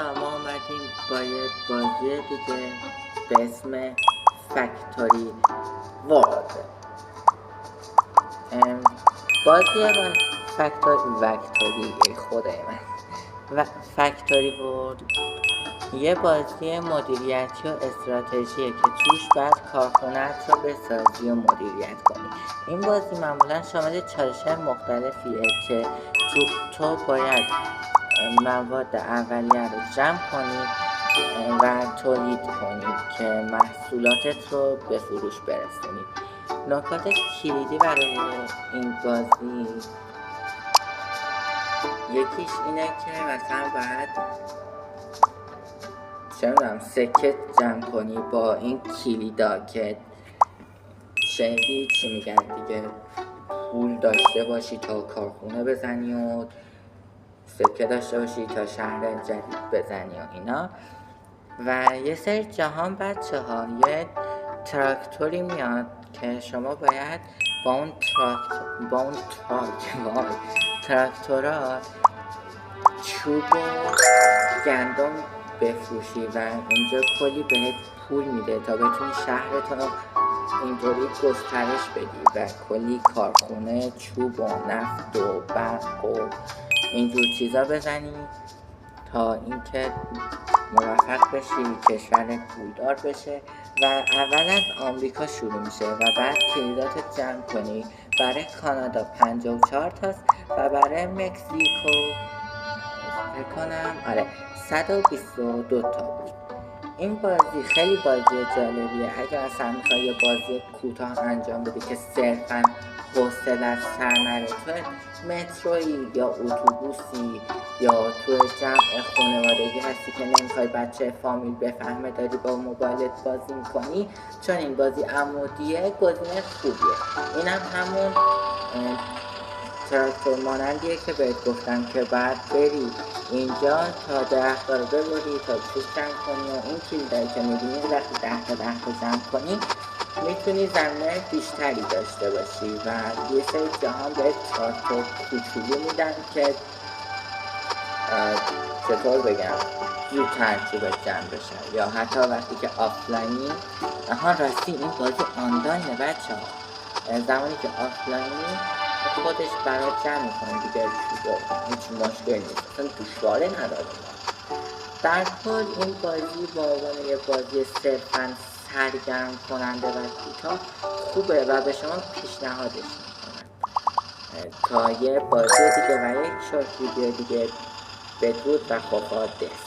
ما اومدیم با یه بازی دیگه به اسم فکتوری ورد. بازی فکتوری خدای من و فکتوری ورد یه بازی مدیریتی و استراتژیه که توش باید کارخونه‌ات رو بسازی و مدیریت کنی. این بازی معمولا شامل چالش‌های مختلفیه که تو باید مواد اولیه رو جمع کنی و تولید کنی که محصولاتت رو به فروش برسونی. نکات کلیدی برای این بازی یکیش اینه که مثلا باید سکه جمع کنی با این کلیدا که شنیدی چی میگن دیگه، پول داشته باشی تا کارخونه بزنی و سکه داشته باشی تا شهر جدید بزنی و اینا. و یه سری جهان بچه ها یه تراکتوری میاد که شما باید با اون تراکتورا چوب و گندم بفروشی و اینجا کلی بهت پول میده تا بتونی شهرتون رو اینطوری گسترش بدی و کلی کارخونه چوب و نفت و برق و اینجور چیزا بزنی تا اینکه موفق بشی کشور پولدار بشه. و اول از آمریکا شروع میشه و بعد کلیدات جمع کنی. برای کانادا 54 تاست و برای مکزیکو فکر کنم 122 تا بود. این بازی خیلی بازی جالبیه. اگر اصلا میخوای یه بازی کوتاه انجام بدی که صرفاً حوصله‌ات سر نره، تو مترویی یا اتوبوسی یا تو جمع خانوادگی هستی که نمیخوای بچه فامیل بفهمه داری با موبایلت بازی میکنی، چون این بازی عمودیه گزینه خوبیه. اینم همون تراکتور مانندیه که بهت گفتم که بعد بری اینجا تا درخت رو ببری تا چوب جمع کنی و این کلیدایی که میبینی وقتی 10 تا جمع کنی میتونی زمینه بیشتری داشته باشی و یه سری جهان بهت تراکتور کوچولو میدن که چطور بگم زودتر چوبت جمع بشه. یا حتی وقتی که آفلاینی راستی این بازی آنلاینه بچه ها، زمانی که آفلاینی خودش برات جمع میکنه دیگه چوبا، هیچ مشکلی نیست، اصلا دشواره نداره. در کل این بازی با عنوان یه بازی صرفاً سرگرم کننده و کوتاه خوبه و به شما پیشنهادش میکنم تا یه بازی دیگه و یک شورت ویدیو دیگه. بدرود و خداحافظ.